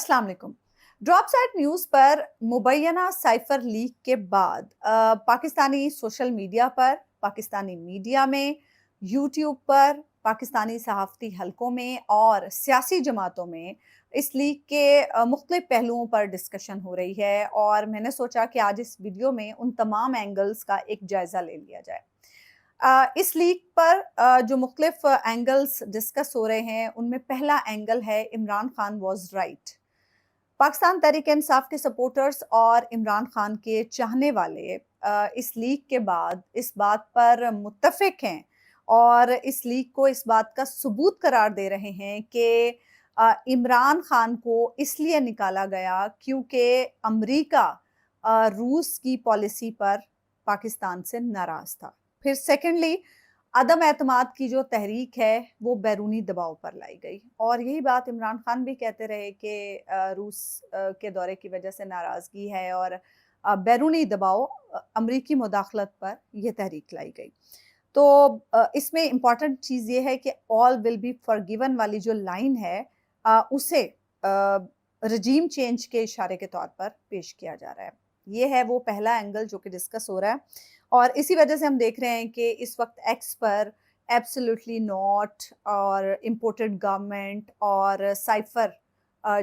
अस्सलाम वालेकुम। ड्रॉपसैट न्यूज़ पर मुबैना साइफर लीक के बाद पाकिस्तानी सोशल मीडिया पर, पाकिस्तानी मीडिया में, यूट्यूब पर, पाकिस्तानी सहाफ़ती हलकों में और सियासी जमातों में इस लीक के मुख्तलिफ पहलुओं पर डिस्कशन हो रही है और मैंने सोचा कि आज इस वीडियो में उन तमाम एंगल्स का एक जायज़ा ले लिया जाए। इस लीक पर जो मुख्तलिफ एंगल्स डिस्कस हो रहे हैं उनमें पहला एंगल है इमरान खान वॉज राइट। पाकिस्तान तहरीक इंसाफ के सपोर्टर्स और इमरान खान के चाहने वाले इस लीक के बाद इस बात पर मुत्तफिक हैं और इस लीक को इस बात का सबूत करार दे रहे हैं कि इमरान खान को इसलिए निकाला गया क्योंकि अमेरिका रूस की पॉलिसी पर पाकिस्तान से नाराज था। फिर सेकेंडली अदम एतमाद की जो तहरीक है वो बैरूनी दबाव पर लाई गई और यही बात इमरान खान भी कहते रहे कि रूस के दौरे की वजह से नाराज़गी है और बैरूनी दबाव अमरीकी मुदाखलत पर यह तहरीक लाई गई। तो इसमें इम्पॉर्टेंट चीज़ ये है कि ऑल विल बी फॉरगिवन वाली जो लाइन है उसे रजीम चेंज के इशारे के तौर पर पेश किया जा रहा है। ये है वो पहला एंगल जो कि डिस्कस हो रहा है और इसी वजह से हम देख रहे हैं कि इस वक्त एक्स पर एब्सोल्युटली नॉट और इम्पोर्टेड गवर्नमेंट और साइफर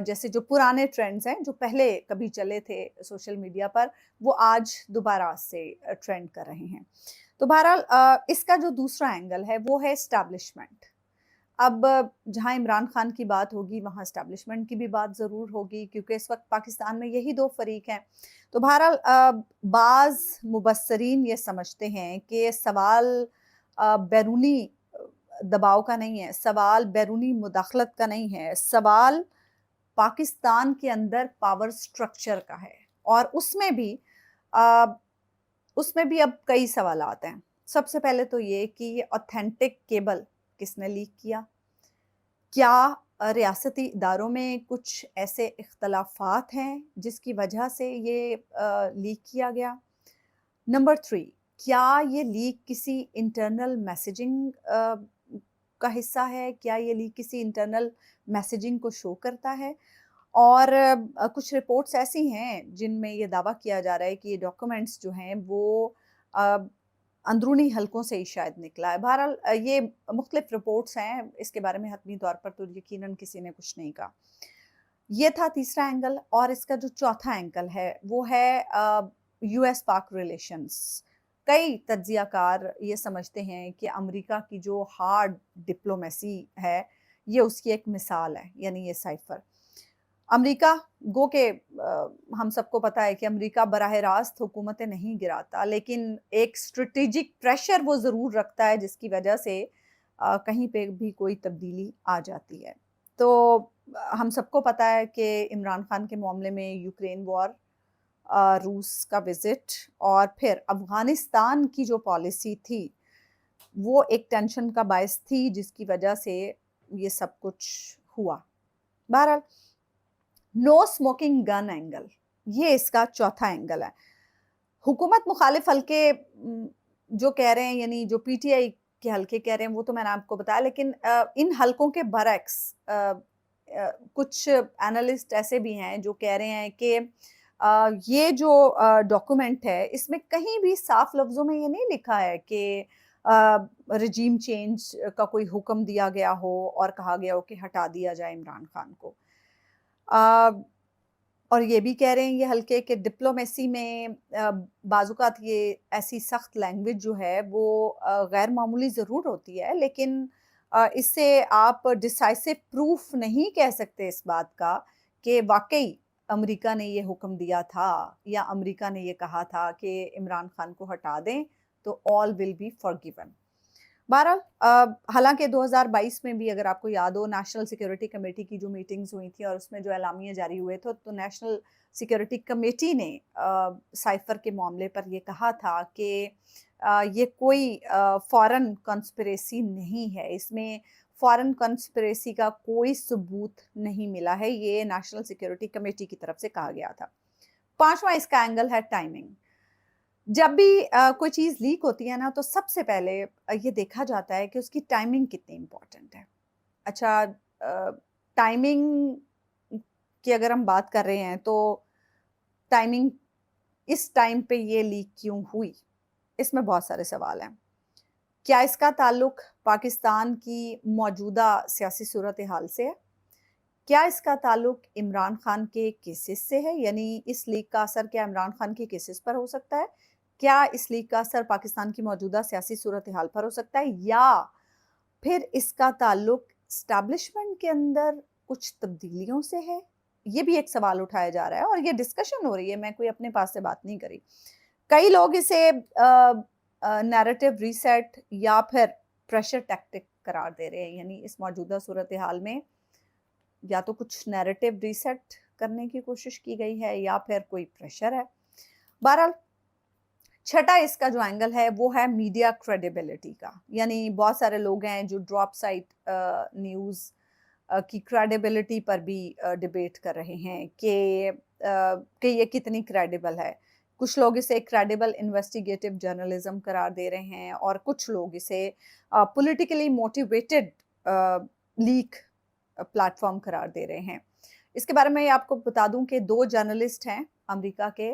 जैसे जो पुराने ट्रेंड्स हैं जो पहले कभी चले थे सोशल मीडिया पर वो आज दोबारा से ट्रेंड कर रहे हैं। तो बहरहाल इसका जो दूसरा एंगल है वो है एस्टैब्लिशमेंट। अब जहाँ इमरान खान की बात होगी वहाँ एस्टैब्लिशमेंट की भी बात ज़रूर होगी क्योंकि इस वक्त पाकिस्तान में यही दो फरीक हैं। तो बहरहाल बाज़ मुबस्सरीन ये समझते हैं कि सवाल बैरूनी दबाव का नहीं है, सवाल बैरूनी मुदाखलत का नहीं है, सवाल पाकिस्तान के अंदर पावर स्ट्रक्चर का है और उसमें भी अब कई सवालात हैं। सबसे पहले तो ये कि ये ऑथेंटिक केबल किसने लीक किया? क्या रियासती इदारों में कुछ ऐसे इख्तलाफात हैं जिसकी वजह से ये लीक किया गया? नंबर 3, क्या ये लीक किसी इंटरनल मैसेजिंग का हिस्सा है? क्या ये लीक किसी इंटरनल मैसेजिंग को शो करता है? और कुछ रिपोर्ट्स ऐसी हैं जिनमें ये दावा किया जा रहा है कि ये डॉक्यूमेंट्स जो हैं वो अंदरूनी हलकों से ही शायद निकला है। बहरहाल ये मुख्तलिफ रिपोर्ट्स हैं, इसके बारे में हतमी तौर पर तो यकीनन किसी ने कुछ नहीं कहा। ये था तीसरा एंगल और इसका जो चौथा एंगल है वो है यूएस पाक रिलेशंस। कई तज्जियाकार ये समझते हैं कि अमेरिका की जो हार्ड डिप्लोमेसी है ये उसकी एक मिसाल है, यानी ये साइफर। अमेरिका गो के हम सबको पता है कि अमेरिका बराह रास्त हुकूमतें नहीं गिराता लेकिन एक स्ट्रेटेजिक प्रेशर वो ज़रूर रखता है जिसकी वजह से कहीं पे भी कोई तब्दीली आ जाती है। तो हम सबको पता है कि इमरान खान के मामले में यूक्रेन वॉर, रूस का विज़िट और फिर अफ़गानिस्तान की जो पॉलिसी थी वो एक टेंशन का बायस थी जिसकी वजह से ये सब कुछ हुआ। बहरहाल नो स्मोकिंग गन एंगल, ये इसका चौथा एंगल है। हुकूमत मुखालिफ हल्के जो कह रहे हैं, यानी जो पीटीआई के हल्के कह रहे हैं वो तो मैंने आपको बताया, लेकिन इन हल्कों के बरक्स कुछ एनालिस्ट ऐसे भी हैं जो कह रहे हैं कि ये जो डॉक्यूमेंट है इसमें कहीं भी साफ लफ्ज़ों में ये नहीं लिखा है कि रजीम चेंज का कोई हुक्म दिया गया हो और कहा गया हो कि हटा दिया जाए इमरान खान को। और ये भी कह रहे हैं ये हल्के कि डिप्लोमेसी में बाज़-औक़ात ये ऐसी सख्त लैंग्वेज जो है वो गैर मामूली ज़रूर होती है लेकिन इससे आप डिसाइसिव प्रूफ नहीं कह सकते इस बात का कि वाक़ई अमेरिका ने ये हुक्म दिया था या अमेरिका ने ये कहा था कि इमरान खान को हटा दें तो ऑल विल बी फॉरगिवन। बहरहाल हालांकि 2022 में भी अगर आपको याद हो नेशनल सिक्योरिटी कमेटी की जो मीटिंग्स हुई थी और उसमें जो एलामिया जारी हुए थे तो नेशनल सिक्योरिटी कमेटी ने साइफर के मामले पर ये कहा था कि ये कोई फॉरेन कॉन्स्पिरेसी नहीं है, इसमें फॉरेन कॉन्स्पिरेसी का कोई सबूत नहीं मिला है, ये नेशनल सिक्योरिटी कमेटी की तरफ से कहा गया था। पांचवा इसका एंगल है टाइमिंग। जब भी कोई चीज़ लीक होती है ना तो सबसे पहले ये देखा जाता है कि उसकी टाइमिंग कितनी इम्पोर्टेंट है। अच्छा, टाइमिंग की अगर हम बात कर रहे हैं तो टाइमिंग, इस टाइम पे ये लीक क्यों हुई? इसमें बहुत सारे सवाल हैं। क्या इसका ताल्लुक पाकिस्तान की मौजूदा सियासी सूरत-ए-हाल से है? क्या इसका ताल्लुक इमरान खान के केसेस से है? यानी इस लीक का असर क्या इमरान खान के केसेस पर हो सकता है? क्या इस लीक का असर पाकिस्तान की मौजूदा सियासी सूरत-ए-हाल पर हो सकता है? या फिर इसका ताल्लुक एस्टैब्लिशमेंट के अंदर कुछ तब्दीलियों से है? ये भी एक सवाल उठाया जा रहा है और ये डिस्कशन हो रही है, मैं कोई अपने पास से बात नहीं करी। कई लोग इसे नैरेटिव रीसेट या फिर प्रेशर टैक्टिक करार दे रहे हैं, यानी इस मौजूदा सूरत-ए-हाल में या तो कुछ नैरेटिव रीसेट करने की कोशिश की गई है या फिर कोई प्रेशर है। बहरहाल छठा इसका जो एंगल है वो है मीडिया क्रेडिबिलिटी का, यानी बहुत सारे लोग हैं जो ड्रॉप साइट न्यूज़ की क्रेडिबिलिटी पर भी डिबेट कर रहे हैं कि ये कितनी क्रेडिबल है। कुछ लोग इसे क्रेडिबल इन्वेस्टिगेटिव जर्नलिज्म करार दे रहे हैं और कुछ लोग इसे पॉलिटिकली मोटिवेटेड लीक प्लेटफॉर्म करार दे रहे हैं। इसके बारे में आपको बता दूं कि 2 जर्नलिस्ट हैं अमेरिका के,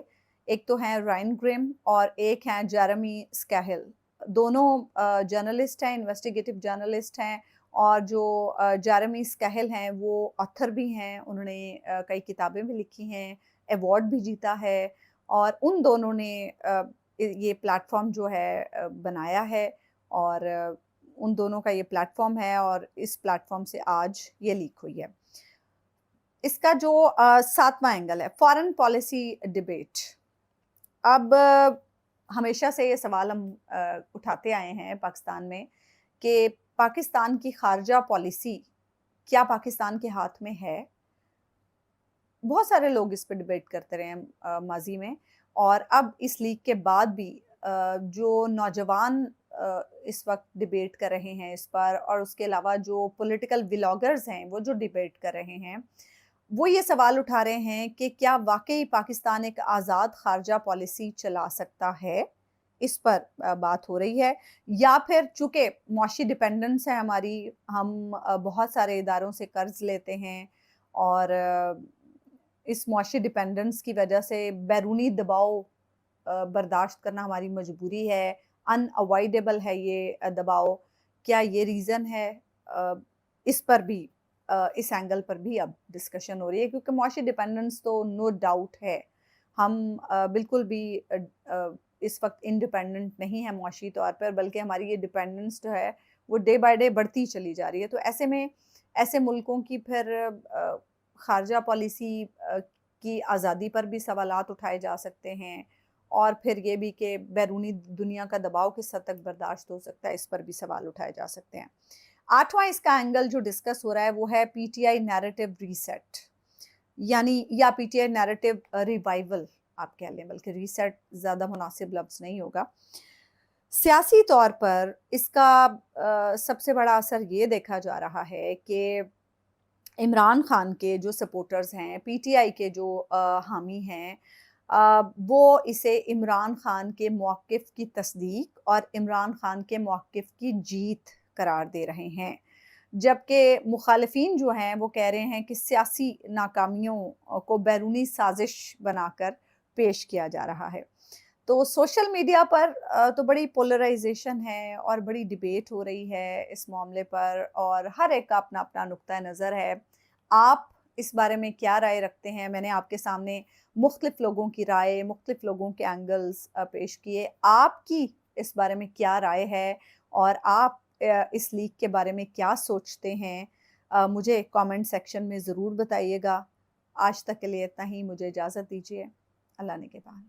एक तो हैं रायन ग्रिम और एक हैं जेरेमी स्कैहिल। दोनों जर्नलिस्ट हैं, इन्वेस्टिगेटिव जर्नलिस्ट हैं और जो जेरेमी स्कैहिल हैं वो ऑथर भी हैं, उन्होंने कई किताबें भी लिखी हैं, अवार्ड भी जीता है और उन दोनों ने ये प्लेटफॉर्म जो है बनाया है और उन दोनों का ये प्लेटफॉर्म है और इस प्लेटफॉर्म से आज ये लीक हुई है। इसका जो 7वां एंगल है फॉरेन पॉलिसी डिबेट। अब हमेशा से ये सवाल हम उठाते आए हैं पाकिस्तान में कि पाकिस्तान की खारजा पॉलिसी क्या पाकिस्तान के हाथ में है? बहुत सारे लोग इस पे डिबेट करते रहे हैं माजी में और अब इस लीक के बाद भी जो नौजवान इस वक्त डिबेट कर रहे हैं इस पर और उसके अलावा जो पॉलिटिकल व्लॉगर्स हैं वो जो डिबेट कर रहे हैं वो ये सवाल उठा रहे हैं कि क्या वाकई पाकिस्तान एक आज़ाद खारजा पॉलिसी चला सकता है? इस पर बात हो रही है या फिर चूँकि मुआशी डिपेंडेंस है हमारी, हम बहुत सारे इदारों से कर्ज़ लेते हैं और इस मुआशी डिपेंडेंस की वजह से बैरूनी दबाव बर्दाश्त करना हमारी मजबूरी है, अनअवॉइडेबल है ये दबाव। क्या ये रीज़न है? इस पर भी इस एंगल पर भी अब डिस्कशन हो रही है क्योंकि मुआशी डिपेंडेंस तो नो डाउट है। हम बिल्कुल भी इस वक्त इंडिपेंडेंट नहीं है मुआशी तौर पर, बल्कि हमारी ये डिपेंडेंस जो है वो डे बाय डे बढ़ती चली जा रही है। तो ऐसे में ऐसे मुल्कों की फिर खारजा पॉलिसी की आज़ादी पर भी सवालात उठाए जा सकते हैं और फिर ये भी कि बैरूनी दुनिया का दबाव किस हद तक बर्दाश्त हो सकता है, इस पर भी सवाल उठाए जा सकते हैं। 8वां इसका एंगल जो डिस्कस हो रहा है वो है पीटीआई नैरेटिव रीसेट, यानी या पीटीआई नैरेटिव रिवाइवल आप कह लें, बल्कि रीसेट ज़्यादा मुनासिब लफ्ज़ नहीं होगा। सियासी तौर पर इसका सबसे बड़ा असर ये देखा जा रहा है कि इमरान खान के जो सपोर्टर्स हैं, पीटीआई के जो हामी हैं, वो इसे इमरान खान के मौक़िफ़ की तस्दीक और इमरान खान के मौक़िफ़ की जीत करार दे रहे हैं। जबकि मुखालिफिन जो हैं वो कह रहे हैं कि सियासी नाकामियों को बैरूनी साजिश बनाकर पेश किया जा रहा है। तो सोशल मीडिया पर तो बड़ी पोलराइजेशन है और बड़ी डिबेट हो रही है इस मामले पर और हर एक का अपना-अपना नुक्ता नज़र है। आप इस बारे में क्या राय रखते हैं? मैंने आपके सामने मुख्तलिफ़ लोगों की राय, मुख्तलिफ़ लोगों के एंगल्स पेश किए। आपकी इस बारे में क्या राय है और आप इस लीक के बारे में क्या सोचते हैं? मुझे कमेंट सेक्शन में ज़रूर बताइएगा। आज तक के लिए इतना ही, मुझे इजाज़त दीजिए। अल्लाह ने के बाद।